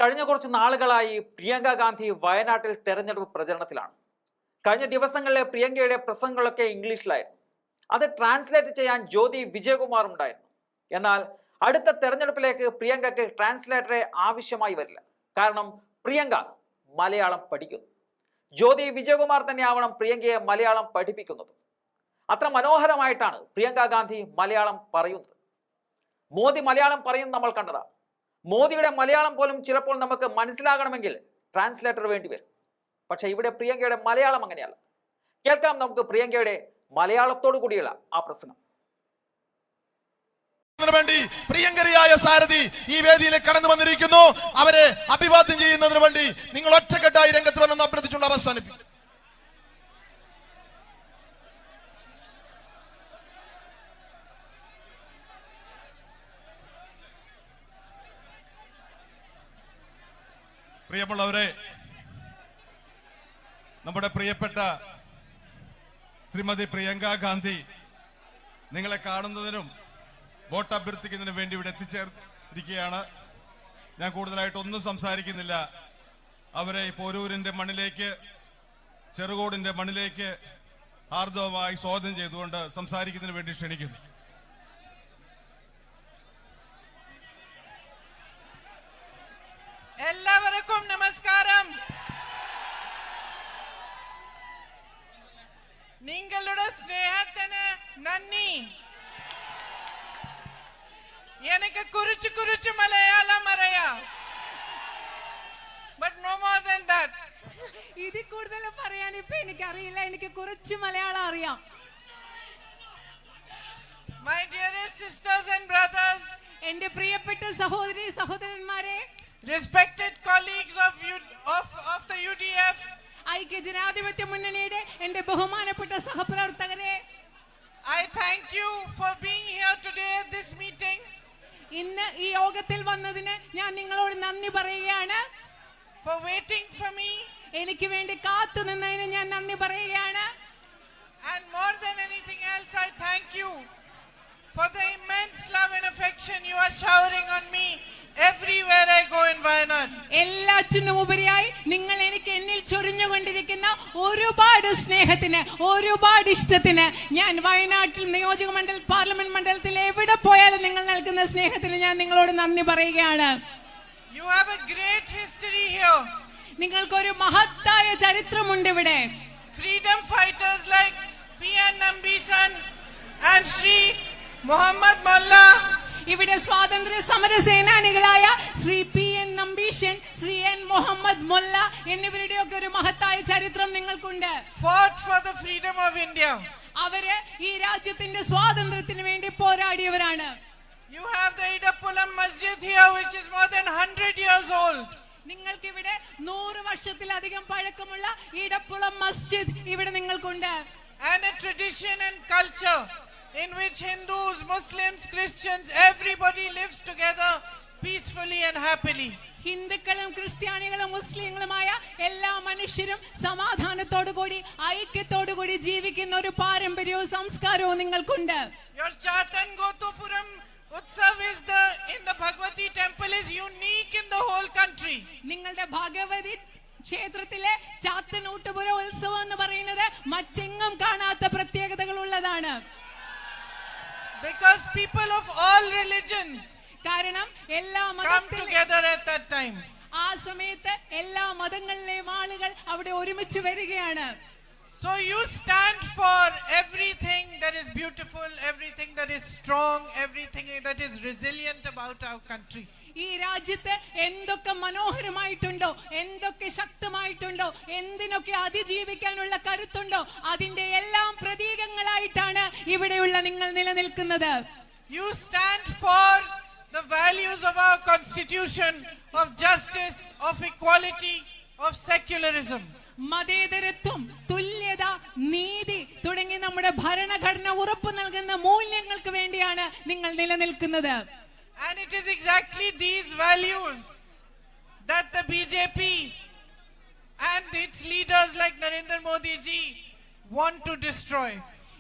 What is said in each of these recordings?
കഴിഞ്ഞ കുറച്ച് നാളുകളായി പ്രിയങ്ക ഗാന്ധി വയനാട്ടിൽ തെരഞ്ഞെടുപ്പ് പ്രചരണത്തിലാണ്. കഴിഞ്ഞ ദിവസങ്ങളിലെ പ്രിയങ്കയുടെ പ്രസംഗങ്ങളൊക്കെ ഇംഗ്ലീഷിലായിരുന്നു. അത് ട്രാൻസ്ലേറ്റ് ചെയ്യാൻ ജ്യോതി വിജയകുമാർ ഉണ്ടായിരുന്നു. എന്നാൽ അടുത്ത തെരഞ്ഞെടുപ്പിലേക്ക് പ്രിയങ്കയ്ക്ക് ട്രാൻസ്ലേറ്ററെ ആവശ്യമായി വരില്ല. കാരണം പ്രിയങ്ക മലയാളം പഠിക്കുന്നു. ജ്യോതി വിജയകുമാർ തന്നെ ആവണം പ്രിയങ്കയെ മലയാളം പഠിപ്പിക്കുന്നത്. അത്ര മനോഹരമായിട്ടാണ് പ്രിയങ്ക ഗാന്ധി മലയാളം പറയുന്നത്. മോദി മലയാളം പറയുന്നത് നമ്മൾ കണ്ടതാണ്. മോദിയുടെ മലയാളം പോലും ചിലപ്പോൾ നമുക്ക് മനസ്സിലാകണമെങ്കിൽ ട്രാൻസ്ലേറ്റർ വേണ്ടി വരും. പക്ഷെ ഇവിടെ പ്രിയങ്കയുടെ മലയാളം അങ്ങനെയല്ല. കേൾക്കാം നമുക്ക് പ്രിയങ്കയുടെ മലയാളത്തോടു കൂടിയുള്ള ആ പ്രസംഗം. വേണ്ടി പ്രിയങ്കരിയായ സാരഥി ഈ വേദിയിലേക്ക് കടന്നു വന്നിരിക്കുന്നു. അവരെ അഭിവാദ്യം ചെയ്യുന്നതിന് വേണ്ടി നിങ്ങൾ ഒറ്റക്കെട്ടായി രംഗത്ത് വന്നെന്ന് അഭ്യർത്ഥിച്ചുകൊണ്ട് അവസാനിപ്പിക്കും. പ്രിയമുള്ളവരെ, നമ്മുടെ പ്രിയപ്പെട്ട ശ്രീമതി പ്രിയങ്ക ഗാന്ധി നിങ്ങളെ കാണുന്നതിനും വോട്ട് അഭ്യർത്ഥിക്കുന്നതിനും വേണ്ടി ഇവിടെ എത്തിച്ചേർന്നിരിക്കുകയാണ്. ഞാൻ കൂടുതലായിട്ടൊന്നും സംസാരിക്കുന്നില്ല. അവരെ പോരൂരിന്റെ മണ്ണിലേക്ക്, ചെറുകോടിന്റെ മണ്ണിലേക്ക് ഹാർദവമായി സ്വാഗതം ചെയ്തുകൊണ്ട് സംസാരിക്കുന്നതിന് വേണ്ടി ക്ഷണിക്കുന്നു. എല്ലാവർക്കും നമസ്കാരം. നിങ്ങളുടെ സ്നേഹത്തിന് നന്ദി. എനിക്ക് കുറച്ച് മലയാളം അറിയാം. But no more than that. ഇതിൽ കൂടുതൽ പറയാൻ ഇപ്പൊ എനിക്കറിയില്ല. എനിക്ക് കുറച്ച് മലയാളം അറിയാം. My dearest sisters and brothers, എന്റെ പ്രിയപ്പെട്ട സഹോദരി സഹോദരന്മാരെ, respected colleagues of the UDF, ഐക്യ ജനാധിപത്യ മുന്നണിയുടെ എന്റെ ബഹുമാനപ്പെട്ട സഹപ്രവർത്തകരെ, I thank you for being here today at this meeting. ഇന്ന് ഈ യോഗത്തിൽ വന്നതിന് ഞാൻ നിങ്ങളോട് നന്ദി പറയുകയാണ്. For waiting for me. എനിക്ക് വേണ്ടി കാത്തു നിന്നതിന് ഞാൻ നന്ദി പറയുകയാണ്. And more than anything else, I thank you for the immense love and affection you are showering on me everywhere I go in Wayanad. എല്ലാറ്റിനും ഉപരിയായി നിങ്ങൾ എനിക്ക് എന്നിൽ ചൊരിഞ്ഞുകൊണ്ടിരിക്കുന്ന ഒരുപാട് സ്നേഹത്തിന്, ഒരുപാട് ഇഷ്ടത്തിന്, ഞാൻ വയനാട്ടിൽ നിയോജക മണ്ഡലം, പാർലമെന്റ് മണ്ഡലത്തിൽ എവിടെ പോയാലും നിങ്ങൾ നൽകുന്ന സ്നേഹത്തിന് ഞാൻ നിങ്ങളോട് നന്ദി പറയുകയാണ്. You have a great history here. നിങ്ങൾക്കൊരു മഹത്തായ ചരിത്രമുണ്ട് ഇവിടെ. Freedom fighters like P.N. Nambisan and Shri Muhammad Molla. ഇവിടെ സ്വാതന്ത്ര്യ സമര സേനാനികളായ ശ്രീ P.N. നമ്പീശൻ, ശ്രീ N. മുഹമ്മദ് മൊല്ല എന്നിവരുടെയൊക്കെ ഒരു മഹത്തായ ചരിത്രം നിങ്ങൾക്കുണ്ട്. Fought for the freedom of India. അവര് ഈ രാജ്യത്തിന്റെ സ്വാതന്ത്ര്യത്തിന് വേണ്ടി പോരാടിയവരാണ്. You have the Idapulam Masjid here, which is more than 100 years old. നിങ്ങൾക്കിവിടെ 100 വർഷത്തിലധികം പഴക്കമുള്ള ഇടപ്പുളം മസ്ജിദ് ഇവിടെ നിങ്ങൾക്കുണ്ട്. And a tradition and culture in which Hindus, Muslims, Christians, everybody lives together peacefully and happily. ഹിന്ദുക്കളും ക്രിസ്ത്യാനികളും മുസ്ലിങ്ങളുമായ എല്ലാ മനുഷ്യരും സമാധാനത്തോടുകൂടി ഐക്യത്തോടുകൂടി ജീവിക്കുന്ന ഒരു പാരമ്പര്യവും സംസ്കാരവും നിങ്ങൾക്കുണ്ട്. Your Chatan Gotupuram Utsav in the Bhagwati temple is unique in the whole country. നിങ്ങളുടെ ഭഗവതി ക്ഷേത്രത്തിലെ ചാത്തനൂട്ടുപുര ഉത്സവം എന്ന് പറയുന്നത് മറ്റെങ്ങും കാണാത്ത പ്രത്യേകതകൾ ഉള്ളതാണ്. Because people of all religions കാരണം എല്ലാ come together at that time. ആ സമയത്ത് എല്ലാ മതങ്ങളിലെയും ആളുകൾ അവിടെ ഒരുമിച്ച് വരികയാണ്. So you stand for everything that is beautiful, everything that is strong, everything that is resilient about our country. ഈ രാജ്യത്ത് എന്തൊക്കെ മനോഹരമായിട്ടുണ്ടോ, എന്തൊക്കെ ശക്തമായിട്ടുണ്ടോ, എന്തിനൊക്കെ അതിജീവിക്കാനുള്ള കരുത്തുണ്ടോ, അതിന്റെ എല്ലാം പ്രതീകങ്ങളായിട്ടാണ് ഇവിടെയുള്ള നിങ്ങൾ നിലനിൽക്കുന്നത്. You stand for the values of our constitution, of justice, of equality, of secularism. മതേതരത്വം, തുല്യത, നീതി തുടങ്ങി നമ്മുടെ ഭരണഘടന ഉറപ്പു നൽകുന്ന മൂല്യങ്ങൾക്ക് വേണ്ടിയാണ് നിങ്ങൾ നിലനിൽക്കുന്നത്. And it is exactly these values that the BJP and its leaders like Narendra Modi ji want to destroy.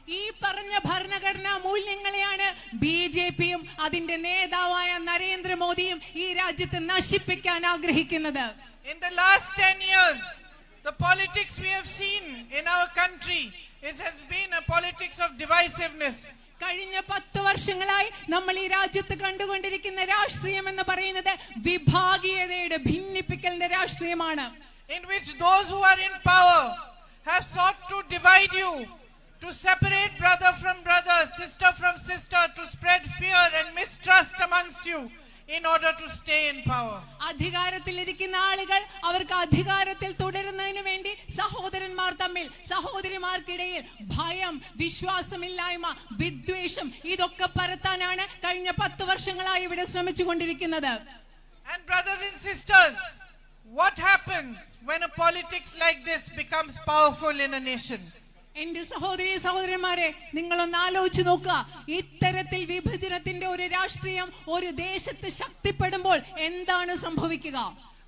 ഈ പറഞ്ഞ ഭരണഘടനാ മൂല്യങ്ങളെയാണ് BJPയും അതിന്റെ നേതാവായ നരേന്ദ്രമോദിയും ഈ രാജ്യത്ത് നശിപ്പിക്കാൻ ആഗ്രഹിക്കുന്നത്. In the last 10 years, the politics we have seen in our country has been a politics of divisiveness. കഴിഞ്ഞ 10 വർഷങ്ങളായി നമ്മൾ ഈ രാജ്യത്ത് കണ്ടുകൊണ്ടിരിക്കുന്ന രാഷ്ട്രീയം എന്ന് പറയുന്നത് വിഭാഗീയതയുടെ, ഭിന്നിപ്പിക്കലിന്റെ രാഷ്ട്രീയമാണ്. In which those who are in power have sought to divide you, to separate brother from brother, sister from sister, to spread fear and mistrust amongst you in order to stay in power. അധികാരത്തിലിരിക്കുന്ന ആളുകൾ അവർക്ക് അധികാരത്തിൽ തുടരുന്നതിന് വേണ്ടി സഹോദരന്മാർ തമ്മിൽ, സഹോദരിമാർക്കിടയിൽ ഭയം, വിശ്വാസമില്ലായ്മ, വിദ്വേഷം ഇതൊക്കെ പരത്താനാണ് കഴിഞ്ഞ 10 വർഷങ്ങളായി ഇവിടെ ശ്രമിച്ചുകൊണ്ടിരിക്കുന്നത്. And brothers and sisters, what happens when a politics like this becomes powerful in a nation? എന്റെ സഹോദരന്മാരെ, നിങ്ങളൊന്ന് ആലോചിച്ച് നോക്കുക. ഇത്തരത്തിൽ വിഭജനത്തിന്റെ ഒരു രാഷ്ട്രീയം ഒരു ദേശത്ത് ശക്തിപ്പെടുമ്പോൾ എന്താണ് സംഭവിക്കുക?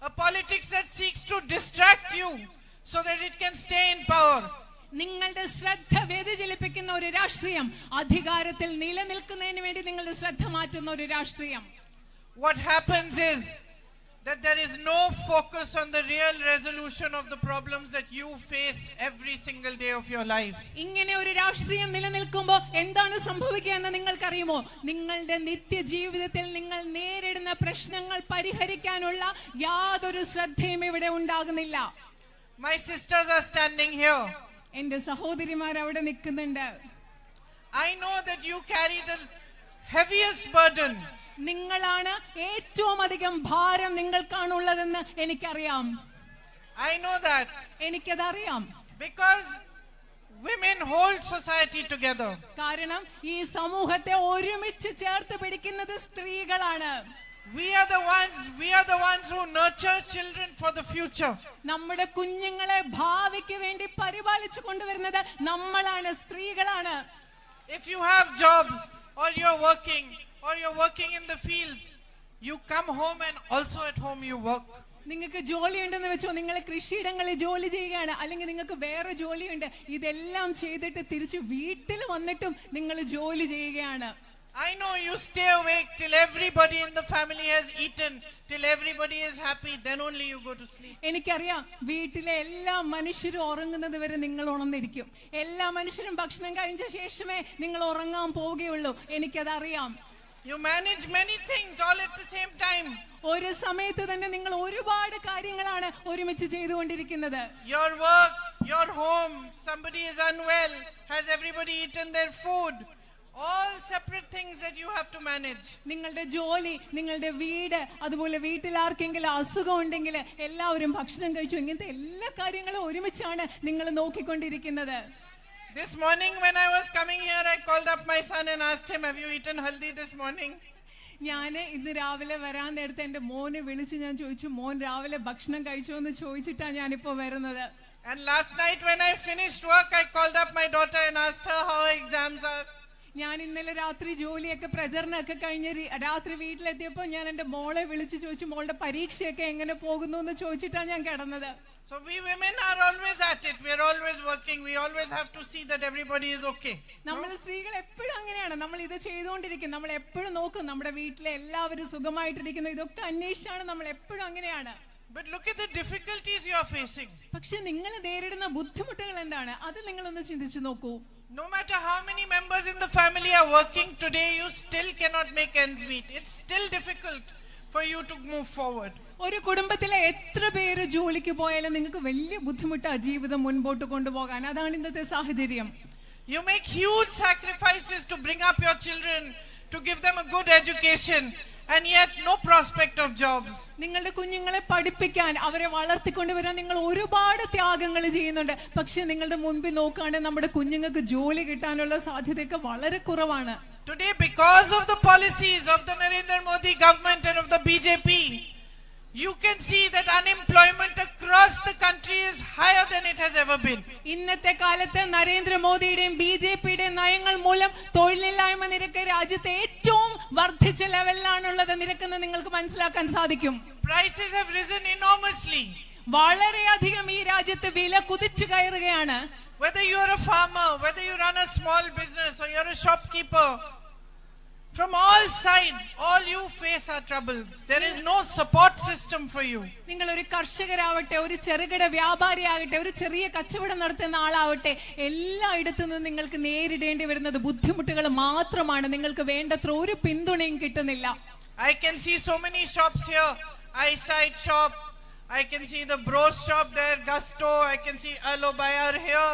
A politics that seeks to distract you so that it can stay in power. നിങ്ങളുടെ ശ്രദ്ധ വ്യതിചലിപ്പിക്കുന്ന ഒരു രാഷ്ട്രീയം, അധികാരത്തിൽ നിലനിൽക്കുന്നതിന് വേണ്ടി നിങ്ങളുടെ ശ്രദ്ധ മാറ്റുന്ന ഒരു രാഷ്ട്രീയം. What happens is that there is no focus on the real resolution of the problems that you face every single day of your lives. ഇങ്ങനെ ഒരു രാഷ്ട്രീയം നിലനിൽക്കുമ്പോൾ എന്താണ് സംഭവിക്കുക എന്ന് നിങ്ങൾക്കറിയുമോ? നിങ്ങളുടെ നിത്യജീവിതത്തിൽ നിങ്ങൾ നേരിടുന്ന പ്രശ്നങ്ങൾ പരിഹരിക്കാനുള്ള യാതൊരു ശ്രദ്ധയും ഇവിടെ ഉണ്ടാകുന്നില്ല. My sisters are standing here. എന്റെ സഹോദരിമാർ അവിടെ നിൽക്കുന്നുണ്ട്. I know that you carry the heaviest burden. നിങ്ങളാണ് ഏറ്റവും അധികം ഭാരം നിങ്ങൾക്കാണുള്ളതെന്ന് എനിക്കറിയാം. I know that. എനിക്കതറിയാം. Because women hold society together. കാരണം ഈ സമൂഹത്തെ ഒരുമിച്ച് ചേർത്ത് പിടിക്കുന്നത് സ്ത്രീകളാണ്. We are the ones who nurture children for the future. നമ്മുടെ കുഞ്ഞുങ്ങളെ ഭാവിക്ക് വേണ്ടി പരിപാലിച്ചു കൊണ്ടുവരുന്നത് നമ്മളാണ്, സ്ത്രീകളാണ്. If you have jobs or you're working in the fields, you come home and also at home you work. നിങ്ങൾക്ക് ജോലി ഉണ്ടെന്ന് വെച്ചോ, നിങ്ങൾ കൃഷിയിടങ്ങളിൽ ജോലി ചെയ്യുകയാണ്, അല്ലെങ്കിൽ നിങ്ങൾക്ക് വേറെ ജോലിയുണ്ട്, ഇതെല്ലാം ചെയ്തിട്ട് തിരിച്ച് വീട്ടിൽ വന്നിട്ടും നിങ്ങൾ ജോലി ചെയ്യുകയാണ്. I know you stay awake till everybody in the family has eaten, till everybody is happy, then only you go to sleep. എനിക്കറിയാം, വീട്ടിലെ എല്ലാ മനുഷ്യരും ഉറങ്ങുന്നത് വരെ നിങ്ങൾ ഉണർന്നിരിക്കും. എല്ലാ മനുഷ്യരും ഭക്ഷണം കഴിച്ച ശേഷമേ നിങ്ങൾ ഉറങ്ങാൻ പോവുകയുള്ളൂ. എനിക്കതറിയാം. You manage many things all at the same time. ഒരു സമയത്ത് തന്നെ നിങ്ങൾ ഒരുപാട് കാര്യങ്ങളാണ് ഒരുമിച്ച് ചെയ്തുകൊണ്ടിരിക്കുന്നത്. Your work, your home, somebody is unwell, has everybody eaten their food? All separate things that you have to manage. നിങ്ങളുടെ ജോലി, നിങ്ങളുടെ വീട്, അതുപോലെ വീട്ടിൽ ആർക്കെങ്കിലും അസുഖം ഉണ്ടെങ്കിൽ എല്ലാവരും ഭക്ഷണം കഴിച്ചു, ഇങ്ങനത്തെ എല്ലാ കാര്യങ്ങളും ഒരുമിച്ചാണ് നിങ്ങൾ നോക്കിക്കൊണ്ടിരിക്കുന്നത്. This morning when I was coming here, I called up my son and asked him, have you eaten haldi this morning? ഞാൻ ഇന്ന് രാവിലെ വരാൻ നേരത്തെ എന്റെ മോനെ വിളിച്ച് ഞാൻ ചോദിച്ചു, മോൻ രാവിലെ ഭക്ഷണം കഴിച്ചോ എന്ന് ചോദിച്ചിട്ടാണ് ഞാനിപ്പോ വരുന്നത്. And last night when I finished work, I called up my daughter and asked her how her exams are. ഞാൻ ഇന്നലെ രാത്രി ജോലിയൊക്കെ പ്രചരണമൊക്കെ കഴിഞ്ഞ് രാത്രി വീട്ടിലെത്തിയപ്പോൾ ഞാൻ എന്റെ മോളെ വിളിച്ച് ചോദിച്ചു, മോളുടെ പരീക്ഷയൊക്കെ എങ്ങനെ പോകുന്നു എന്ന് ചോദിച്ചിട്ടാണ് ഞാൻ കിടന്നത്. So we women are always at it. We are always working. We always have to see that everybody is okay. നമ്മൾ സ്ത്രീകൾ എപ്പോഴും അങ്ങനെയാണ്. നമ്മൾ ഇത് ചെയ്തുകൊണ്ടിരിക്കും. നമ്മൾ എപ്പോഴും നോക്കും നമ്മുടെ വീട്ടിലെ എല്ലാവരും സുഖമായിട്ടിരിക്കുന്നു, ഇതൊക്കെ അന്വേഷിച്ചാണ് നമ്മൾ എപ്പോഴും അങ്ങനെയാണ്. But look at the difficulties you are facing. പക്ഷെ നിങ്ങൾ നേരിടുന്ന ബുദ്ധിമുട്ടുകൾ എന്താണ്? അത് നിങ്ങളൊന്ന് ചിന്തിച്ചു നോക്കൂ. No matter how many members in the family are working today, you still cannot make ends meet. It's still difficult for you to move forward. ഒരു കുടുംബത്തിലെ എത്ര പേര് ജോലിക്ക് പോയാലും നിങ്ങൾക്ക് വലിയ ബുദ്ധിമുട്ടാണ് ജീവിതം മുൻപോട്ട് കൊണ്ടുപോകാൻ. അതാണ് ഇന്നത്തെ സാഹചര്യം. You make huge sacrifices to bring up your children, to give them a good education, and yet no prospect of jobs. നിങ്ങളുടെ കുഞ്ഞുങ്ങളെ പഠിപ്പിക്കാൻ, അവരെ വളർത്തിക്കൊണ്ടുവരാൻ നിങ്ങൾ ഒരുപാട് ത്യാഗങ്ങൾ ചെയ്യുന്നുണ്ട്. പക്ഷെ നിങ്ങളുടെ മുൻപിൽ നോക്കുകയാണെങ്കിൽ നമ്മുടെ കുഞ്ഞുങ്ങൾക്ക് ജോലി കിട്ടാനുള്ള സാധ്യതയൊക്കെ വളരെ കുറവാണ്. Today, because of the policies of the Narendra Modi government and of the BJP, you can see that unemployment across the country is higher than it has ever been. ഇന്നത്തെ കാലത്ത് നരേന്ദ്രമോദിയുടെയും BJPയുടെയും നയങ്ങൾ മൂലം തൊഴിലില്ലായ്മ നിരക്ക് രാജ്യത്തെ ഏറ്റവും വർദ്ധിച്ച ലെവലിലാണുള്ളത് നിരക്കെന്ന് നിങ്ങൾക്ക് മനസ്സിലാക്കാൻ സാധിക്കും. Prices have risen enormously. വളരെയധികം ഈ രാജ്യത്ത് വില കുതിച്ചു കയറുകയാണ്. Whether you are a farmer, whether you run a small business or you're a shopkeeper, from all sides, all you face are troubles. There is no support system for you. നിങ്ങൾ ഒരു കർഷകരാവട്ടെ, ഒരു ചെറുകിട വ്യാപാരിയാകട്ടെ, ഒരു ചെറിയ കച്ചവടം നടത്തുന്ന ആളാവട്ടെ, എല്ലായിടത്തു നിന്നും നിങ്ങൾക്ക് നേരിടേണ്ടി വരുന്നത് ബുദ്ധിമുട്ടുകൾ മാത്രമാണ്. നിങ്ങൾക്ക് വേണ്ടത്ര ഒരു പിന്തുണയും കിട്ടുന്നില്ല. I can see so many shops here. Eyesight shop. I can see the Bros shop there, Gusto. I can see Alo Bayar here.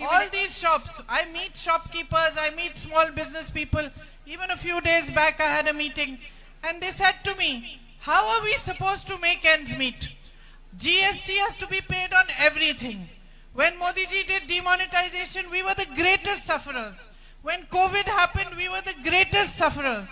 All these shops. I meet shopkeepers. I meet small business people. Even a few days back, I had a meeting, and they said to me, how are we supposed to make ends meet? GST has to be paid on everything. When Modi ji did demonetization, we were the greatest sufferers. When COVID happened, we were the greatest sufferers.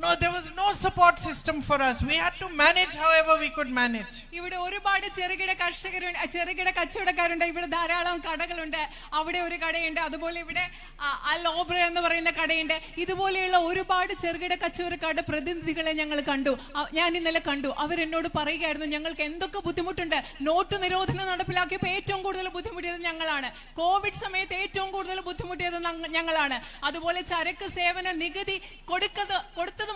No, there was no support system for us. We had to manage however we could manage. ഇവിടെ ഒരുപാട് ചെറുകിട കർഷകരുണ്ട്, ചെറുകിട കച്ചവടക്കാരുണ്ട്. ഇവിടെ ധാരാളം കടകളുണ്ട്. അവിടെ ഒരു കടയുണ്ട്, അതുപോലെ ഇവിടെ അൽ ഓബ്ര എന്ന് പറയുന്ന കടയുണ്ട്. ഇതുപോലെയുള്ള ഒരുപാട് ചെറുകിട കച്ചവടക്കാരുടെ പ്രതിനിധികളെ ഞങ്ങൾ കണ്ടു. ഞാൻ ഇന്നലെ കണ്ടു. അവരെന്നോട് പറയുകയായിരുന്നു, ഞങ്ങൾക്ക് എന്തൊക്കെ ബുദ്ധിമുട്ടുണ്ട്. നോട്ട് നിരോധനം നടപ്പിലാക്കിയപ്പോൾ ഏറ്റവും കൂടുതൽ ബുദ്ധിമുട്ടിയത് ഞങ്ങളാണ്. കോവിഡ് സമയത്ത് ഏറ്റവും കൂടുതൽ ബുദ്ധിമുട്ടിയത് ഞങ്ങളാണ്. അതുപോലെ ചരക്ക് സേവന നികുതി കൊടുത്തത്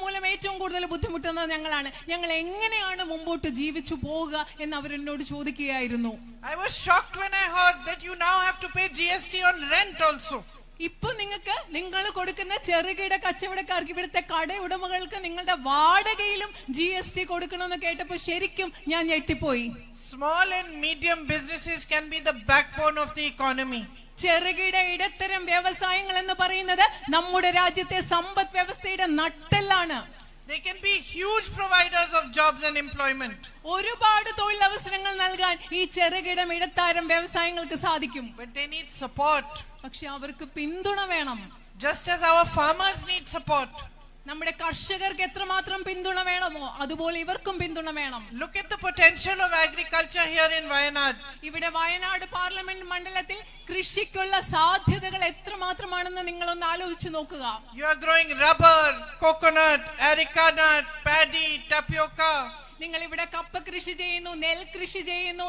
മൂലം ഏറ്റവും കൂടുതൽ ബുദ്ധിമുട്ടുന്നത് ഞങ്ങളാണ്. ഞങ്ങൾ എങ്ങനെയാണ് മുമ്പോട്ട് ജീവിച്ചു പോവുക എന്ന് അവരെന്നോട് ചോദിക്കുകയായിരുന്നു. I was shocked when I heard that you now have to pay GST on rent also. ഇപ്പൊ നിങ്ങൾ കൊടുക്കുന്ന ചെറുകിട കച്ചവടക്കാർക്ക്, ഇവിടുത്തെ കട ഉടമകൾക്ക് നിങ്ങളുടെ വാടകയിലും GST കൊടുക്കണമെന്ന് കേട്ടപ്പോൾ ശരിക്കും ഞാൻ ഞെട്ടിപ്പോയി. Small and medium businesses can be the backbone of the economy. ചെറുകിട ഇടത്തരം വ്യവസായങ്ങൾ എന്ന് പറയുന്നത് നമ്മുടെ രാജ്യത്തെ സമ്പദ് വ്യവസ്ഥയുടെ നട്ടെല്ലാണ്. They can be huge providers of jobs and employment. ഒരുപാട് തൊഴിലവസരങ്ങൾ നൽകാൻ ഈ ചെറുകിട ഇടത്തരം വ്യവസായങ്ങൾക്ക് സാധിക്കും. But they need support. പക്ഷെ അവർക്ക് പിന്തുണ വേണം. Just as our farmers need support. നമ്മുടെ കർഷകർക്ക് എത്രമാത്രം പിന്തുണ വേണമോ അതുപോലെ ഇവർക്കും പിന്തുണ വേണം. Look at the potential of agriculture here in Wayanad. ഇവിടെ വയനാട് പാർലമെന്റ് മണ്ഡലത്തിൽ കൃഷിക്കുള്ള സാധ്യതകൾ എത്രമാത്രമാണെന്ന് നിങ്ങളൊന്ന് ആലോചിച്ച് നോക്കുക. You are growing rubber, coconut, areca nut, paddy, tapioca. നിങ്ങൾ ഇവിടെ കപ്പ കൃഷി ചെയ്യുന്നു, നെൽ കൃഷി ചെയ്യുന്നു,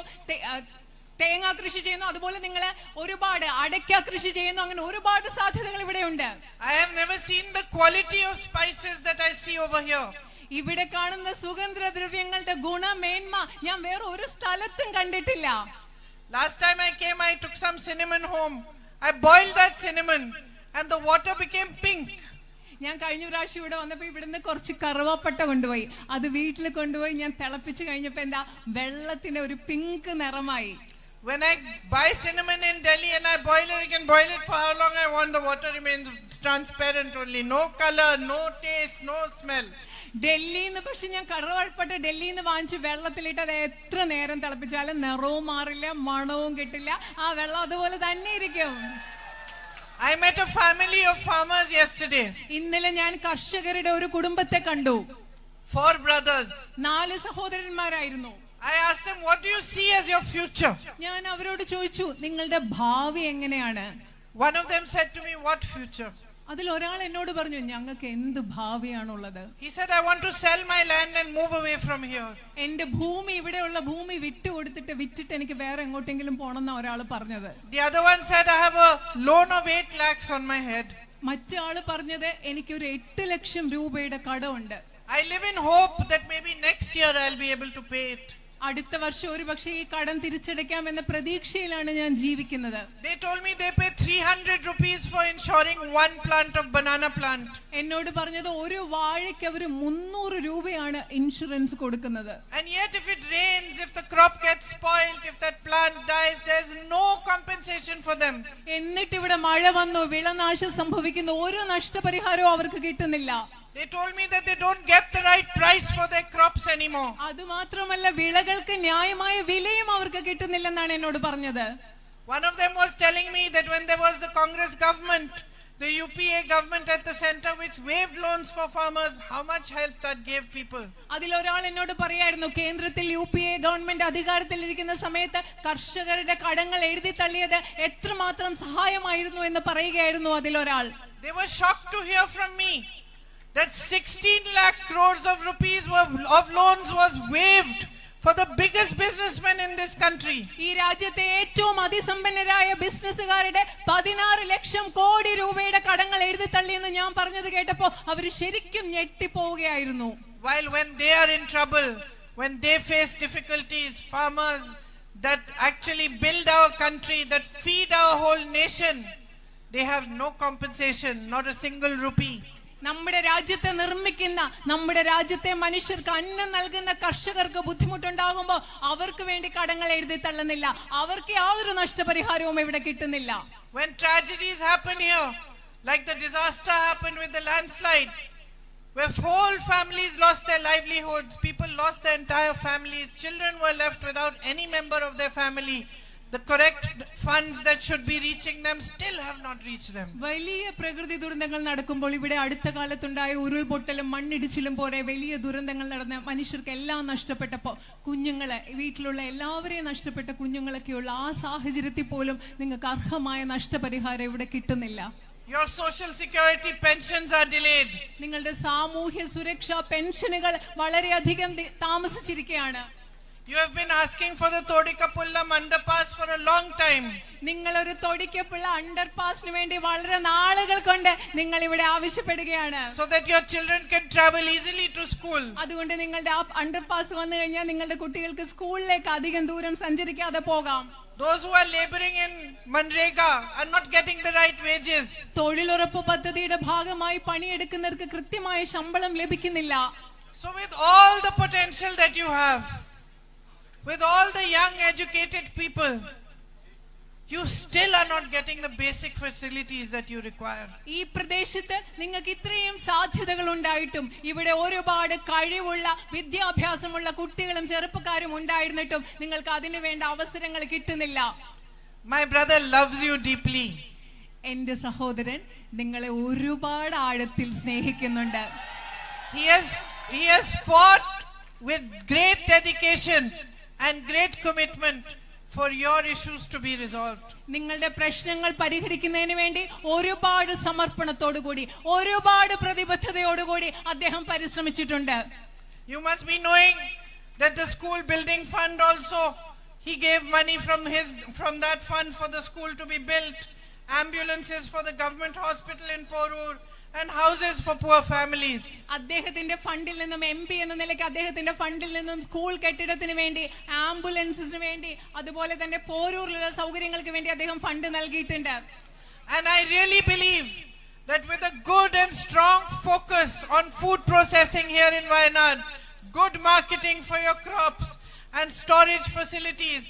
തേങ്ങ കൃഷി ചെയ്യുന്നു, അതുപോലെ നിങ്ങൾ ഒരുപാട് അടയ്ക്ക കൃഷി ചെയ്യുന്നു. അങ്ങനെ ഒരുപാട് സാധ്യതകൾ ഇവിടെ ഉണ്ട്. I have never seen the quality of spices that I see over here. ഇവിടെ കാണുന്ന സുഗന്ധദ്രവ്യങ്ങളുടെ ഗുണമേന്മ ഞാൻ വേറെ ഒരു സ്ഥലത്തും കണ്ടിട്ടില്ല. Last time I came, I took some cinnamon home. I boiled that cinnamon and the water became pink. ഞാൻ കഴിഞ്ഞ പ്രാവശ്യം ഇവിടെ വന്നപ്പോ ഇവിടുന്ന് കുറച്ച് കറുവാപ്പട്ട കൊണ്ടുപോയി. അത് വീട്ടിൽ കൊണ്ടുപോയി ഞാൻ തിളപ്പിച്ച് കഴിഞ്ഞപ്പോ എന്താ വെള്ളത്തിന് ഒരു പിങ്ക് നിറമായി. When I buy cinnamon in Delhi and I boil it, I can boil it for how long I want. The water remains transparent only. No color, no taste, no smell. ഡൽഹിന്ന് പക്ഷെ ഞാൻ കറുവാപ്പട്ട ഡൽഹിന്ന് വാങ്ങിച്ച് വെള്ളത്തിലിട്ട് അത് എത്ര നേരം തിളപ്പിച്ചാലും നിറവും മാറില്ല, മണവും കിട്ടില്ല. ആ വെള്ളം അതുപോലെ തന്നെ ഇരിക്കും. I met a family of farmers yesterday. ഇന്നലെ ഞാൻ കർഷകരുടെ ഒരു കുടുംബത്തെ കണ്ടു. 4 brothers. 4 സഹോദരന്മാരായിരുന്നു. I asked them, what do you see as your future? ഞാൻ അവരോട് ചോദിച്ചു, നിങ്ങളുടെ ഭാവി എങ്ങനെയാണ്? One of them said to me, what future? അതിൽ ഒരാൾ എന്നോട് പറഞ്ഞു, ഞങ്ങൾക്ക് എന്ത് ഭാവിയാണുള്ളത്? He said, I want to sell my land and move away from here. എന്റെ ഭൂമി, ഇവിടെയുള്ള ഭൂമി വിറ്റിട്ട് എനിക്ക് വേറെ എങ്ങോട്ടെങ്കിലും പോണെന്ന ഒരാൾ പറഞ്ഞത്. The other one said, I have a loan of 8 lakhs on my head. മറ്റാള് പറഞ്ഞത്, എനിക്കൊരു 8 ലക്ഷം രൂപയുടെ കടമുണ്ട്. I live in hope that maybe next year I'll be able to pay it. അടുത്ത വർഷം ഒരു പക്ഷേ ഈ കടം തിരിച്ചടയ്ക്കാം എന്ന പ്രതീക്ഷയിലാണ് ഞാൻ ജീവിക്കുന്നത്. They told me they pay 300 rupees for insuring 1 plant of banana plant. എന്നോട് പറഞ്ഞത് ഒരു വാഴയ്ക്ക് അവർ 300 രൂപയാണ് ഇൻഷുറൻസ് കൊടുക്കുന്നത്. And yet if it rains, if the crop gets spoiled, if that plant dies, there's no compensation for them. എന്നിട്ട് ഇവിടെ മഴ വന്നു, വിളനാശം സംഭവിക്കുന്നു, ഒരു നഷ്ടപരിഹാരവും അവർക്ക് കിട്ടുന്നില്ല. They told me that they don't get the right price for their crops anymore. അതുമാത്രമല്ല വിളകൾക്ക് ന്യായമായ വിലയും അവർക്ക് കിട്ടുന്നില്ലെന്നാണ് എന്നോട് പറഞ്ഞത്. One of them was telling me that when there was the Congress government, the UPA government at the center, which waived loans for farmers, how much help that gave people. അതിലൊരാൾ എന്നോട് പറയായിരുന്നു, കേന്ദ്രത്തിൽ UPA ഗവൺമെന്റ് അധികാരത്തിലിരിക്കുന്ന സമയത്ത് കർഷകരുടെ കടങ്ങൾ എഴുതി തള്ളിയത് എത്രമാത്രം സഹായമായിരുന്നു എന്ന് പറയുകയായിരുന്നു അതിലൊരാൾ. They were shocked to hear from me that 16 lakh crores of rupees of loans was waived for the biggest businessmen in this country. ഈ രാജ്യത്തെ ഏറ്റവും അതിസമ്പന്നരായ ബിസിനസ്സുകാരുടെ 16 ലക്ഷം കോടി രൂപയുടെ കടങ്ങൾ എഴുതി തള്ളിയെന്ന് ഞാൻ പറഞ്ഞത് കേട്ടപ്പോ അവർ ശരിക്കും ഞെട്ടിപ്പോവുകയായിരുന്നു. While when they are in trouble, when they face difficulties, farmers that actually build our country, that feed our whole nation, they have no compensation, not a single rupee. നമ്മുടെ രാജ്യത്തെ നിർമ്മിക്കുന്ന, നമ്മുടെ രാജ്യത്തെ മനുഷ്യർക്ക് അന്നം നൽകുന്ന കർഷകർക്ക് ബുദ്ധിമുട്ടുണ്ടാകുമ്പോൾ അവർക്ക് വേണ്ടി കടങ്ങൾ എഴുതി തള്ളുന്നില്ല. അവർക്ക് യാതൊരു നഷ്ടപരിഹാരവും ഇവിടെ കിട്ടുന്നില്ല. When tragedies happen here, like the disaster happened with the landslide, where whole families lost their livelihoods, people lost their entire families, children were left without any member of their family. The correct funds that should be reaching them still have not reached them. വലിയ പ്രകൃതി ദുരന്തങ്ങൾ നടക്കുമ്പോൾ, ഇവിടെ അടുത്ത കാലത്തുണ്ടായ ഉരുൾപൊട്ടലും മണ്ണിടിച്ചിലും പോലെ വലിയ ദുരന്തങ്ങൾ നടന്ന മനുഷ്യർക്ക് എല്ലാം നഷ്ടപ്പെട്ടപ്പോൾ, കുഞ്ഞുങ്ങളെ, വീട്ടിലുള്ള എല്ലാവരെയും നഷ്ടപ്പെട്ട കുഞ്ഞുങ്ങളൊക്കെയുള്ള ആ സാഹചര്യത്തിൽ പോലും നിങ്ങൾക്ക് അർഹമായ നഷ്ടപരിഹാരം ഇവിടെ കിട്ടുന്നില്ല. Your social security pensions are delayed. നിങ്ങളുടെ സാമൂഹ്യ സുരക്ഷാ പെൻഷനുകൾ വളരെയധികം താമസിച്ചിരിക്കുകയാണ്. You have been asking for the Todikapullam underpass for a long time. നിങ്ങൾ ഒരു തൊടിക്കപ്പുള്ള അണ്ടർപാസിന് വേണ്ടി വളരെ നാളുകൾ കൊണ്ട് നിങ്ങൾ ഇവിടെ ആവശ്യപ്പെടുകയാണ്. So that your children can travel easily to school. അതുകൊണ്ട് നിങ്ങളുടെ ആ അണ്ടർപാസ് വന്നു കഴിഞ്ഞാൽ നിങ്ങളുടെ കുട്ടികൾക്ക് സ്കൂളിലേക്ക് അധികം ദൂരം സഞ്ചരിക്കാതെ പോകാം. Those who are laboring in Manrega are not getting the right wages. തൊഴിലുറപ്പ് പദ്ധതിയുടെ ഭാഗമായി പണിയെടുക്കുന്നവർക്ക് കൃത്യമായ ശമ്പളം ലഭിക്കുന്നില്ല. So with all the potential that you have, with all the young educated people, you still are not getting the basic facilities that you require. ഈ പ്രദേശത്ത് നിങ്ങൾക്ക് ഇത്രയും സാധ്യതകൾ ഉണ്ടായിട്ടും, ഇവിടെ ഒരുപാട് കഴിവുള്ള വിദ്യാഭ്യാസമുള്ള കുട്ടികളും ചെറുപ്പക്കാരും ഉണ്ടായിരുന്നിട്ടും നിങ്ങൾക്ക് അതിനു വേണ്ട അവസരങ്ങൾ കിട്ടുന്നില്ല. My brother loves you deeply. എന്റെ സഹോദരൻ നിങ്ങളെ ഒരുപാട് ആഴത്തിൽ സ്നേഹിക്കുന്നുണ്ട്. He has fought with great dedication and great commitment for your issues to be resolved. നിങ്ങളുടെ പ്രശ്നങ്ങൾ പരിഹരിക്കുന്നതിന് വേണ്ടി ഒരുപാട് സമർപ്പണത്തോടുകൂടി, ഒരുപാട് പ്രതിബദ്ധതയോടുകൂടി അദ്ദേഹം പരിശ്രമിച്ചിട്ടുണ്ട്. You must be knowing that the school building fund also, he gave money from that fund for the school to be built, ambulances for the government hospital in Porur, and houses for poor families. അദ്ദേഹത്തിന്റെ ഫണ്ടിൽ നിന്നും, MP എന്ന നിലയ്ക്ക് അദ്ദേഹത്തിന്റെ ഫണ്ടിൽ നിന്നും school കെട്ടിടത്തിന് വേണ്ടി, ആംബുലൻസിന് വേണ്ടി, അതുപോലെ തന്നെ പോരൂരിലുള്ള സൗകര്യങ്ങൾക്ക് വേണ്ടി അദ്ദേഹം ഫണ്ട് നൽകിയിട്ടുണ്ട്. And I really believe that with a good and strong focus on food processing here in Wayanad, good marketing for your crops and storage facilities,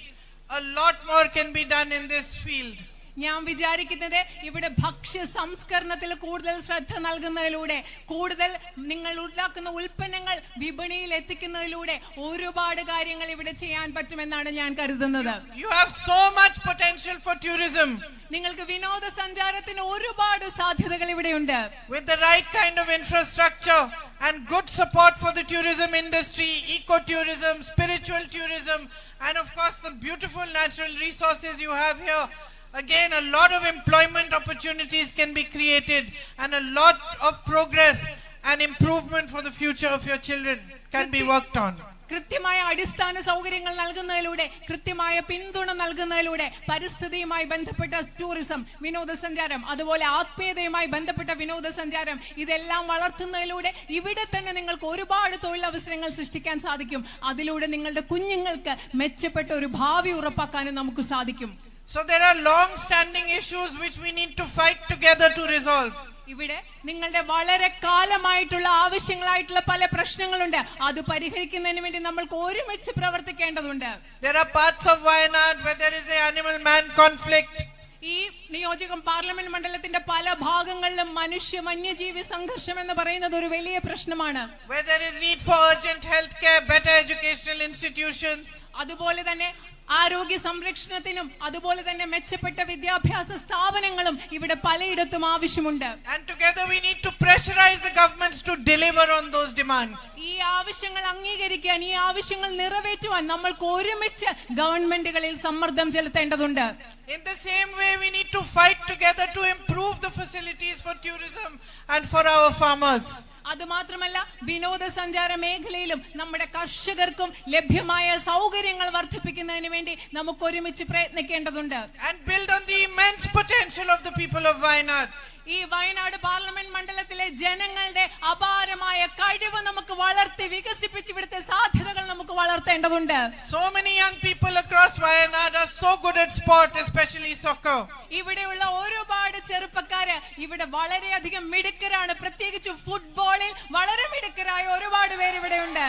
a lot more can be done in this field. ഞാൻ വിചാരിക്കുന്നത് ഇവിടെ ഭക്ഷ്യ സംസ്കരണത്തിൽ കൂടുതൽ ശ്രദ്ധ നൽകുന്നതിലൂടെ, കൂടുതൽ നിങ്ങൾ ഉണ്ടാക്കുന്ന ഉൽപ്പന്നങ്ങൾ വിപണിയിൽ എത്തിക്കുന്നതിലൂടെ ഒരുപാട് കാര്യങ്ങൾ ഇവിടെ ചെയ്യാൻ പറ്റുമെന്നാണ് ഞാൻ കരുതുന്നത്. You have so much potential for tourism. നിങ്ങൾക്ക് വിനോദസഞ്ചാരത്തിന് ഒരുപാട് സാധ്യതകൾ ഇവിടെയുണ്ട്. With the right kind of infrastructure and good support for the tourism industry, ecotourism, spiritual tourism, and of course the beautiful natural resources you have here, again a lot of employment opportunities can be created and a lot of progress and improvement for the future of your children can be worked on. കൃത്യമായ അടിസ്ഥാന സൗകര്യങ്ങൾ നൽകുന്നതിലൂടെ, കൃത്യമായ പിന്തുണ നൽകുന്നതിലൂടെ പരിസ്ഥിതിയുമായി ബന്ധപ്പെട്ട tourism, വിനോദസഞ്ചാരം, അതുപോലെ ആത്മീയതയുമായി ബന്ധപ്പെട്ട വിനോദസഞ്ചാരം, ഇതെല്ലാം വളർത്തുന്നതിലൂടെ ഇവിടെ തന്നെ നിങ്ങൾക്ക് ഒരുപാട് തൊഴിലവസരങ്ങൾ സൃഷ്ടിക്കാൻ സാധിക്കും. അതിലൂടെ നിങ്ങളുടെ കുഞ്ഞുങ്ങൾക്ക് മെച്ചപ്പെട്ട ഒരു ഭാവി ഉറപ്പാക്കാനും നമുക്ക് സാധിക്കും. So there are long standing issues which we need to fight together to resolve. ഇവിടെ നിങ്ങളുടെ വളരെ കാലമായിട്ടുള്ള ആവശ്യങ്ങളായിട്ടുള്ള പല പ്രശ്നങ്ങളുണ്ട്. അത് പരിഹരിക്കുന്നതിന് വേണ്ടി നമ്മൾക്ക് ഒരുമിച്ച് പ്രവർത്തിക്കേണ്ടതുണ്ട്. There are parts of Wayanad where there is a animal man conflict. ഈ നിയോജകം പാർലമെന്റ് മണ്ഡലത്തിന്റെ പല ഭാഗങ്ങളിലും മനുഷ്യ വന്യജീവി സംഘർഷം എന്ന് പറയുന്നത് ഒരു വലിയ പ്രശ്നമാണ്. Where there is need for urgent health care, better educational institutions. അതുപോലെ തന്നെ ആരോഗ്യ സംരക്ഷണത്തിനും അതുപോലെ തന്നെ മെച്ചപ്പെട്ട വിദ്യാഭ്യാസ സ്ഥാപനങ്ങളും ഇവിടെ പലയിടത്തും ആവശ്യമുണ്ട്. And together we need to pressurize the governments to deliver on those demands. ഈ ആവശ്യങ്ങൾ അംഗീകരിക്കാൻ, ഈ ആവശ്യങ്ങൾ നിറവേറ്റുവാൻ നമ്മൾക്ക് ഒരുമിച്ച് ഗവൺമെന്റുകളിൽ സമ്മർദ്ദം ചെലുത്തേണ്ടതുണ്ട്. In the same way we need to fight together to improve the facilities for tourism and for our farmers. അതുമാത്രമല്ല വിനോദസഞ്ചാര മേഖലയിലും നമ്മുടെ കർഷകർക്കും ലഭ്യമായ സൗകര്യങ്ങൾ വർദ്ധിപ്പിക്കുന്നതിന് വേണ്ടി നമുക്ക് ഒരുമിച്ച് പ്രയത്നിക്കേണ്ടതുണ്ട്. And build on the immense potential of the people of Wayanad. ഈ വയനാട് പാർലമെന്റ് മണ്ഡലത്തിലെ ജനങ്ങളുടെ അപാരമായ കഴിവ് നമുക്ക് വളർത്തി വികസിപ്പിച്ച് ഇവിടുത്തെ സാധ്യതകൾ നമുക്ക് വളർത്തേണ്ടതുണ്ട്. So many young people across Wayanad are so good at sport, especially soccer. ഇവിടെയുള്ള ഒരുപാട് ചെറുപ്പക്കാര് ഇവിടെ വളരെയധികം മിടുക്കരാണ്. പ്രത്യേകിച്ച് ഫുട്ബോളിൽ വളരെ മിടുക്കരായ ഒരുപാട് പേര് ഇവിടെയുണ്ട്.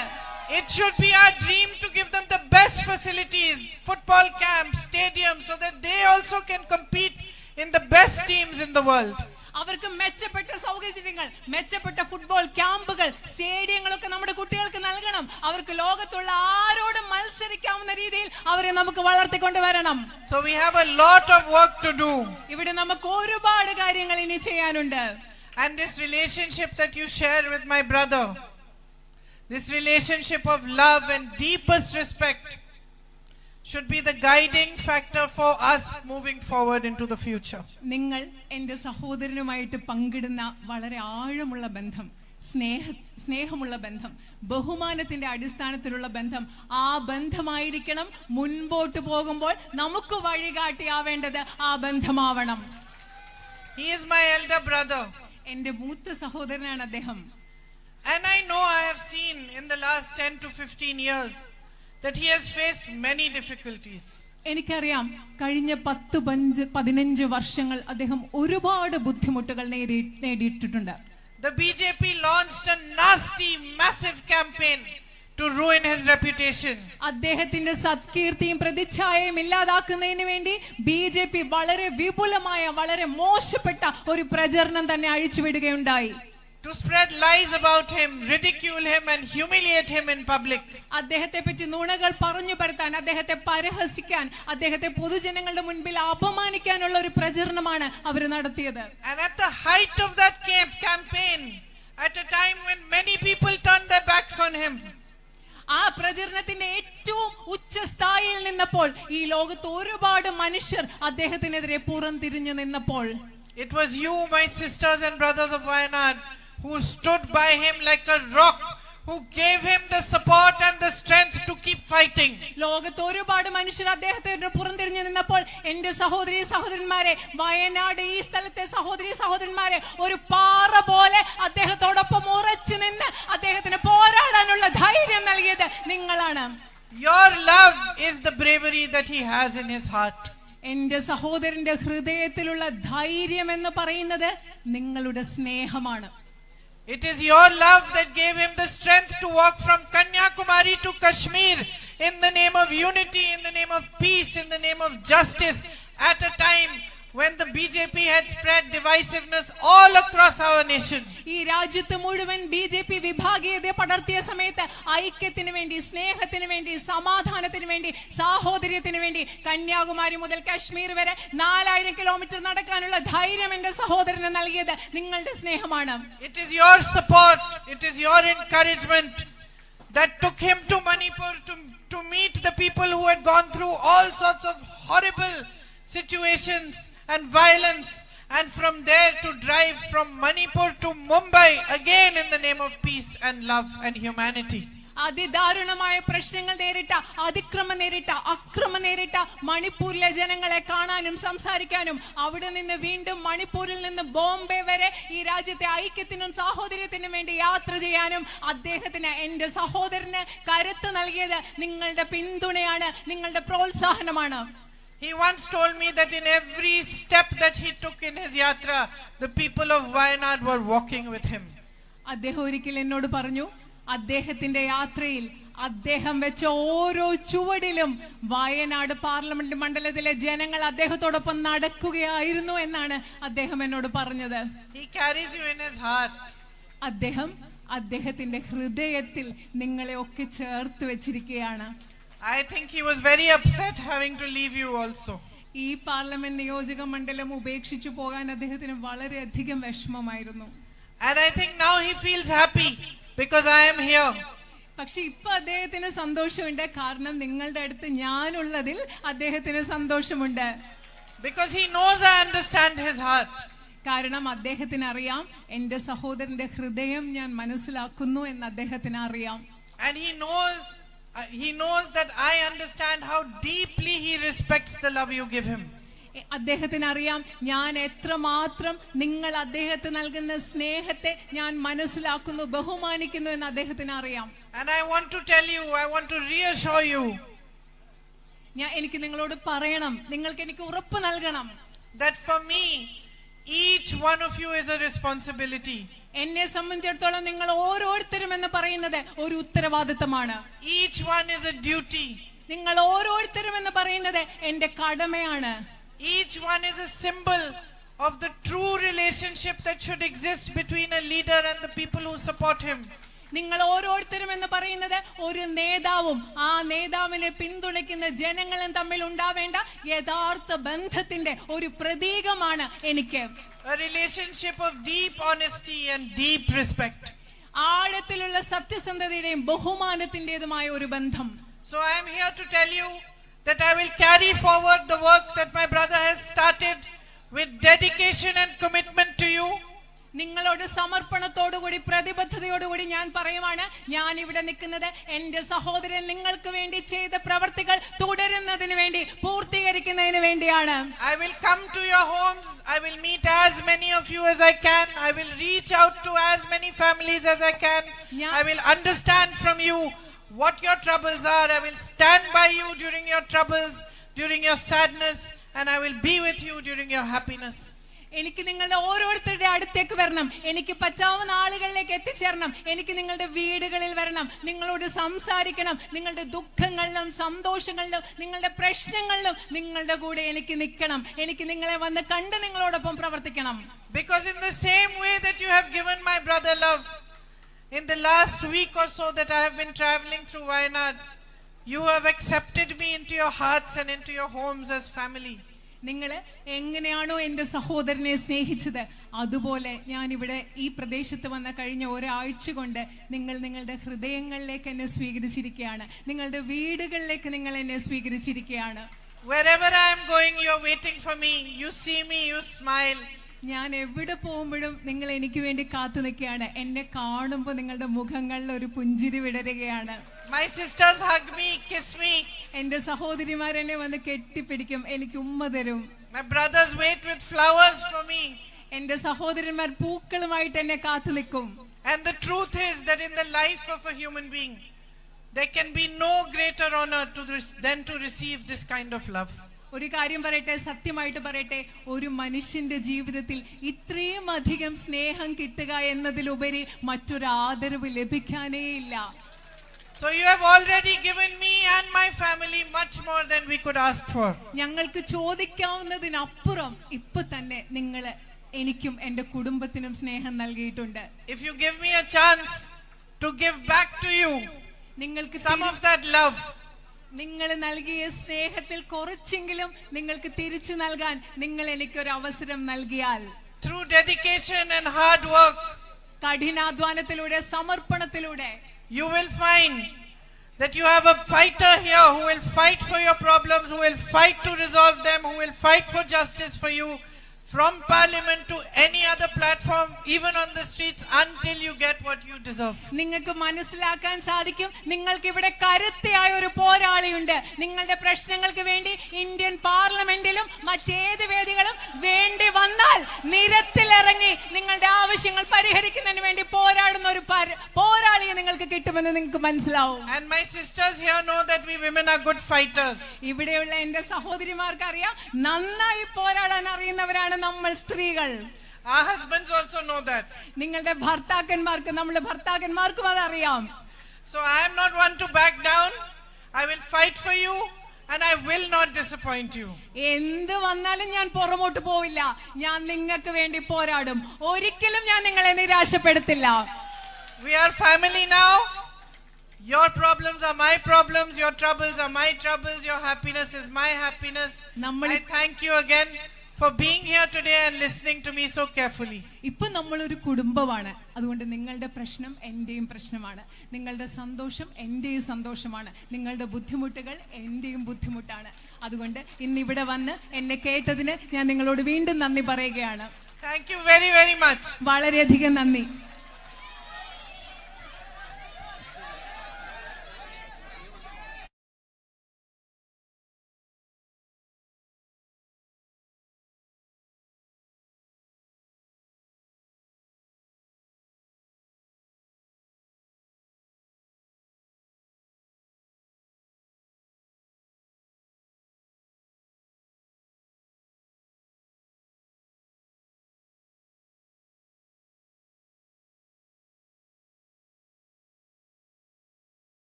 It should be our dream to give them the best facilities, football camps, stadiums, so that they also can compete in the best teams in the world. അവർക്ക് മെച്ചപ്പെട്ട സൗകര്യങ്ങൾ, മെച്ചപ്പെട്ട ഫുട്ബോൾ ക്യാമ്പുകൾ, സ്റ്റേഡിയങ്ങളൊക്കെ നമ്മുടെ കുട്ടികൾക്ക് നൽകണം. അവർക്ക് ലോകത്തുള്ള ആരോടും മത്സരിക്കാവുന്ന രീതിയിൽ അവരെ നമുക്ക് വളർത്തിക്കൊണ്ടുവരണം. So we have a lot of work to do. ഇവിടെ നമുക്ക് ഒരുപാട് കാര്യങ്ങൾ ഇനി ചെയ്യാനുണ്ട്. And this relationship that you share with my brother, this relationship of love and deepest respect, should be the guiding factor for us moving forward into the future. നിങ്ങൾ എൻ്റെ സഹോദരനുമായിട്ട് പങ്കിടുന്ന വളരെ ആഴമുള്ള ബന്ധം, സ്നേഹമുള്ള ബന്ധം, ബഹുമാനത്തിന്റെ അടിസ്ഥാനത്തിലുള്ള ബന്ധം, ആ ബന്ധമായിരിക്കണം മുൻപോട്ട് പോകുമ്പോൾ നമുക്ക് വഴികാട്ടിയാവേണ്ടത്. ആ ബന്ധമാവണം. He is my elder brother. എൻ്റെ മൂത്ത സഹോദരനാണ് അദ്ദേഹം. And I know, I have seen in the last 10 to 15 years that he has faced many difficulties. എനിക്കറിയാം, കഴിഞ്ഞ 10-15 വർഷങ്ങൾ അദ്ദേഹം ഒരുപാട് ബുദ്ധിമുട്ടുകൾ നേരിട്ടിട്ടുണ്ട്. The BJP launched a nasty, massive campaign to ruin his reputation. അദ്ദേഹത്തിന്റെ സത്കീർത്തിയും പ്രതിച്ഛായയും ഇല്ലാതാക്കുന്നതിന് വേണ്ടി BJP വളരെ വിപുലമായ, വളരെ മോശപ്പെട്ട ഒരു പ്രചരണം തന്നെ അഴിച്ചുവിടുകയുണ്ടായി. To spread lies about him, ridicule him and humiliate him in public. അദ്ദേഹത്തെ പറ്റി നുണകൾ പറഞ്ഞു പരത്താൻ, അദ്ദേഹത്തെ പരിഹസിക്കാൻ, അദ്ദേഹത്തെ പൊതുജനങ്ങളുടെ മുൻപിൽ അപമാനിക്കാനുള്ള ഒരു പ്രചരണമാണ് അവർ നടത്തിയത്. And at the height of that campaign, at a time when many people turned their backs on him, ആ പ്രചരണത്തിന്റെ ഏറ്റവും ഉച്ചസ്ഥായിയിൽ നിന്നപ്പോൾ, ഈ ലോകത്ത് ഒരുപാട് മനുഷ്യർ അദ്ദേഹത്തിനെതിരെ പുറംതിരിഞ്ഞു നിന്നപ്പോൾ, it was you, my sisters and brothers of Wayanad, who stood by him like a rock, who gave him the support and the strength to keep fighting. ലോകത്ത് ഒരുപാട് മനുഷ്യർ അദ്ദേഹത്തിന്റെ പുറംതിരിഞ്ഞു നിന്നപ്പോൾ, എന്റെ സഹോദരന്മാരെ, വയനാട് ഈ സ്ഥലത്തെ സഹോദരന്മാരെ, ഒരു പാറ പോലെ അദ്ദേഹത്തോടൊപ്പം ഉറച്ചു നിന്ന് അദ്ദേഹത്തിന് പോരാടാനുള്ള ധൈര്യം നൽകിയത് നിങ്ങളാണ്. Your love is the bravery that he has in his heart. എന്റെ സഹോദരന്റെ ഹൃദയത്തിലുള്ള ധൈര്യം എന്ന് പറയുന്നത് നിങ്ങളുടെ സ്നേഹമാണ്. It is your love that gave him the strength to walk from Kanyakumari to Kashmir in the name of unity, in the name of peace, in the name of justice, at a time when the BJP had spread divisiveness all across our nation. ഈ രാജ്യത്ത് മുഴുവൻ BJP വിഭാഗീയത പടർത്തിയ സമയത്ത് ഐക്യത്തിന് വേണ്ടി, സ്നേഹത്തിന് വേണ്ടി, സമാധാനത്തിന് വേണ്ടി, സാഹോദര്യത്തിന് വേണ്ടി കന്യാകുമാരി മുതൽ കാശ്മീർ വരെ 4000 കിലോമീറ്റർ നടക്കാനുള്ള ധൈര്യം എന്റെ സഹോദരന് നൽകിയത് നിങ്ങളുടെ സ്നേഹമാണ്. It is your support, it is your encouragement that took him to Manipur to meet the people who had gone through all sorts of horrible situations and violence, and from there to drive from Manipur to Mumbai again in the name of peace and love and humanity. അതിദാരുണമായ പ്രശ്നങ്ങൾ നേരിട്ട, അതിക്രമം നേരിട്ട, അക്രമം നേരിട്ട മണിപ്പൂരിലെ ജനങ്ങളെ കാണാനും സംസാരിക്കാനും, അവിടെ നിന്ന് വീണ്ടും മണിപ്പൂരിൽ നിന്ന് ബോംബെ വരെ ഈ രാജ്യത്തെ ഐക്യത്തിനും സാഹോദര്യത്തിനും വേണ്ടി യാത്ര ചെയ്യാനും അദ്ദേഹത്തിന്, എന്റെ സഹോദരന് കരുത്ത് നൽകിയത് നിങ്ങളുടെ പിന്തുണയാണ്, നിങ്ങളുടെ പ്രോത്സാഹനമാണ്. He once told me that in every step that he took in his yatra, the people of Wayanad were walking with him. അദ്ദേഹം ഒരിക്കൽ എന്നോട് പറഞ്ഞു, അദ്ദേഹത്തിന്റെ യാത്രയിൽ അദ്ദേഹം വെച്ച ഓരോ ചുവടിലും വയനാട് പാർലമെന്റ് മണ്ഡലത്തിലെ ജനങ്ങൾ അദ്ദേഹത്തോടൊപ്പം നടക്കുകയായിരുന്നു എന്നാണ് അദ്ദേഹം എന്നോട് പറഞ്ഞത്. He carries you in his heart. അദ്ദേഹത്തിന്റെ ഹൃദയത്തിൽ നിങ്ങളെ ഒക്കെ ചേർത്ത് വെച്ചിരിക്കുകയാണ്. I think he was very upset having to leave you also. ഈ പാർലമെന്റ് നിയോജക മണ്ഡലം ഉപേക്ഷിച്ചു പോകാൻ അദ്ദേഹത്തിന് വളരെയധികം വിഷമമായിരുന്നു. And I think now he feels happy because I am here. പക്ഷെ ഇപ്പൊ അദ്ദേഹത്തിന് സന്തോഷമുണ്ട്, കാരണം നിങ്ങളുടെ അടുത്ത് ഞാനുള്ളതിൽ അദ്ദേഹത്തിന് സന്തോഷമുണ്ട്. Because he knows I understand his heart. കാരണം അദ്ദേഹത്തിന് അറിയാം എൻ്റെ സഹോദരന്റെ ഹൃദയം ഞാൻ മനസ്സിലാക്കുന്നു എന്ന് അദ്ദേഹത്തിന് അറിയാം. And he knows that I understand how deeply he respects the love you give him. അദ്ദേഹത്തിന് അറിയാം ഞാൻ എത്രമാത്രം നിങ്ങൾ അദ്ദേഹത്തിന് നൽകുന്ന സ്നേഹത്തെ ഞാൻ മനസ്സിലാക്കുന്നു, ബഹുമാനിക്കുന്നു എന്ന് അദ്ദേഹത്തിന് അറിയാം. And I want to tell you, I want to reassure you എനിക്ക് നിങ്ങളോട് പറയണം, നിങ്ങൾക്ക് എനിക്ക് ഉറപ്പ് നൽകണം, that for me each one of you is a responsibility. എന്നെ സംബന്ധിച്ചിടത്തോളം നിങ്ങൾ ഓരോരുത്തരും എന്ന് പറയുന്നത് ഒരു ഉത്തരവാദിത്തമാണ്. Each one is a duty. നിങ്ങൾ ഓരോരുത്തരും എന്ന് പറയുന്നത് എന്റെ കടമയാണ്. Each one is a symbol of the true relationship that should exist between a leader and the people who support him. നിങ്ങൾ ഓരോരുത്തരും എന്ന് പറയുന്നത് ഒരു നേതാവും ആ നേതാവിനെ പിന്തുണയ്ക്കുന്ന ജനങ്ങളും തമ്മിൽ ഉണ്ടാവേണ്ട യഥാർത്ഥ ബന്ധത്തിന്റെ ഒരു പ്രതീകമാണ് എനിക്ക്. A relationship of deep honesty and deep respect. ആഴത്തിലുള്ള സത്യസന്ധതയുടെയും ബഹുമാനത്തിന്റേതുമായ ഒരു ബന്ധം. So I am here to tell you that I will carry forward the work that my brother has started with dedication and commitment to you. നിങ്ങളോട് സമർപ്പണത്തോടുകൂടി പ്രതിബദ്ധതയോടുകൂടി ഞാൻ പറയുവാണ്, ഞാൻ ഇവിടെ നിൽക്കുന്നത് എന്റെ സഹോദരൻ നിങ്ങൾക്ക് വേണ്ടി ചെയ്ത പ്രവർത്തികൾ തുടരുന്നതിന് വേണ്ടി, പൂർത്തീകരിക്കുന്നതിന് വേണ്ടിയാണ്. I will come to your homes. I will meet as many of you as I can. I will reach out to as many families as I can. I will understand from you what your troubles are. I will stand by you during your troubles, during your sadness, and I will be with you during your happiness. എനിക്ക് നിങ്ങളുടെ ഓരോരുത്തരുടെ അടുത്തേക്ക് വരണം, എനിക്ക് പറ്റാവുന്ന ആളുകളിലേക്ക് എത്തിച്ചേരണം, എനിക്ക് നിങ്ങളുടെ വീടുകളിൽ വരണം, നിങ്ങളോട് സംസാരിക്കണം, നിങ്ങളുടെ ദുഃഖങ്ങളിലും സന്തോഷങ്ങളിലും നിങ്ങളുടെ പ്രശ്നങ്ങളിലും നിങ്ങളുടെ കൂടെ എനിക്ക് നിൽക്കണം, എനിക്ക് നിങ്ങളെ വന്ന് കണ്ട് നിങ്ങളോടൊപ്പം പ്രവർത്തിക്കണം. Because in the same way that you have given my brother love in the last week or so that I have been traveling through Wayanad, you have accepted me into your hearts and into your homes as family. നിങ്ങൾ എങ്ങനെയാണോ എൻ്റെ സഹോദരനെ സ്നേഹിച്ചത് അതുപോലെ ഞാൻ ഇവിടെ ഈ പ്രദേശത്ത് വന്ന കഴിഞ്ഞ ഒരാഴ്ച കൊണ്ട് നിങ്ങൾ നിങ്ങളുടെ ഹൃദയങ്ങളിലേക്ക് എന്നെ സ്വീകരിച്ചിരിക്കുകയാണ്, നിങ്ങളുടെ വീടുകളിലേക്ക് നിങ്ങൾ എന്നെ സ്വീകരിച്ചിരിക്കുകയാണ്. Wherever I am going, you are waiting for me. You see me, you smile. ഞാൻ എവിടെ പോകുമ്പോഴും നിങ്ങൾ എനിക്ക് വേണ്ടി കാത്തു നിൽക്കുകയാണ്. എന്നെ കാണുമ്പോൾ നിങ്ങളുടെ മുഖങ്ങളിൽ ഒരു പുഞ്ചിരി വിടരുകയാണ്. My sisters hug me, kiss me. എന്റെ സഹോദരിമാർ എന്നെ വന്ന് കെട്ടിപ്പിടിക്കും, എനിക്ക് ഉമ്മ തരും. My brothers wait with flowers for me. എന്റെ സഹോദരന്മാർ പൂക്കളുമായിട്ട് എന്നെ കാത്തു നിൽക്കും. And the truth is that in the life of a human being, there can be no greater honor than to receive this kind of love. ഒരു കാര്യം പറയട്ടെ, സത്യമായിട്ട് പറയട്ടെ, ഒരു മനുഷ്യന്റെ ജീവിതത്തിൽ ഇത്രയും അധികം സ്നേഹം കിട്ടുക എന്നതിലുപരി മറ്റൊരു ആദരവ് ലഭിക്കാനേ ഇല്ല. So you have already given me and my family much more than we could ask for. ഞങ്ങൾക്ക് ചോദിക്കാവുന്നതിനപ്പുറം ഇപ്പൊ തന്നെ നിങ്ങൾ എനിക്കും എന്റെ കുടുംബത്തിനും സ്നേഹം നൽകിയിട്ടുണ്ട്. If you give me a chance to give back to you നിങ്ങൾക്ക് some of that love, നിങ്ങൾ നൽകിയ സ്നേഹത്തിൽ കുറച്ചെങ്കിലും നിങ്ങൾക്ക് തിരിച്ചു നൽകാൻ നിങ്ങൾ എനിക്കൊരു അവസരം നൽകിയാൽ, through dedication and hard work, കഠിനാധ്വാനത്തിലൂടെ സമർപ്പണത്തിലൂടെ, you will find that you have a fighter here who will fight for your problems, who will fight to resolve them, who will fight for justice for you, from parliament to any other platform, even on the streets, until you get what you deserve. നിങ്ങൾക്ക് മനസ്സിലാക്കാൻ സാധിക്കും, നിങ്ങൾക്ക് ഇവിടെ കരുത്തയായ ഒരു പോരാളിയുണ്ട്. നിങ്ങളുടെ പ്രശ്നങ്ങൾക്ക് വേണ്ടി Indian പാർലമെന്റിലും മറ്റേത് വേദികളും വേണ്ടി വന്നാൽ നിരത്തിലിറങ്ങി നിങ്ങളുടെ ആവശ്യങ്ങൾ പരിഹരിക്കുന്നതിന് വേണ്ടി പോരാടുന്ന ഒരു പോരാളിയെ നിങ്ങൾക്ക് കിട്ടുമെന്ന് നിങ്ങൾക്ക് മനസ്സിലാവും. And my sisters here know that we women are good fighters. ഇവിടെയുള്ള എന്റെ സഹോദരിമാർക്ക് അറിയാം, നന്നായി പോരാടാൻ അറിയുന്നവരാണ് നമ്മൾ സ്ത്രീകൾ. Our husbands also know that. നിങ്ങളുടെ ഭർത്താക്കന്മാർക്ക്, നമ്മുടെ ഭർത്താക്കന്മാർക്കും അതറിയാം. So I am not one to back down. I will fight for you and I will not disappoint you. എന്ത് വന്നാലും ഞാൻ പുറമോട്ട് പോവില്ല, ഞാൻ നിങ്ങൾക്ക് വേണ്ടി പോരാടും, ഒരിക്കലും ഞാൻ നിങ്ങളെ നിരാശപ്പെടുത്തില്ല. We are family now. Your problems are my problems, your troubles are my troubles, your happiness is my happiness. I thank you again for being here today and listening to me so carefully. ഇപ്പൊ നമ്മളൊരു കുടുംബമാണ്, അതുകൊണ്ട് നിങ്ങളുടെ പ്രശ്നം എന്റെയും പ്രശ്നമാണ്, നിങ്ങളുടെ സന്തോഷം എന്റെയും സന്തോഷമാണ്, നിങ്ങളുടെ ബുദ്ധിമുട്ടുകൾ എന്റെയും ബുദ്ധിമുട്ടാണ്. അതുകൊണ്ട് ഇന്നിവിടെ വന്ന് എന്നെ കേട്ടതിന് ഞാൻ നിങ്ങളോട് വീണ്ടും നന്ദി പറയുകയാണ്. Thank you very, very much. വളരെയധികം നന്ദി.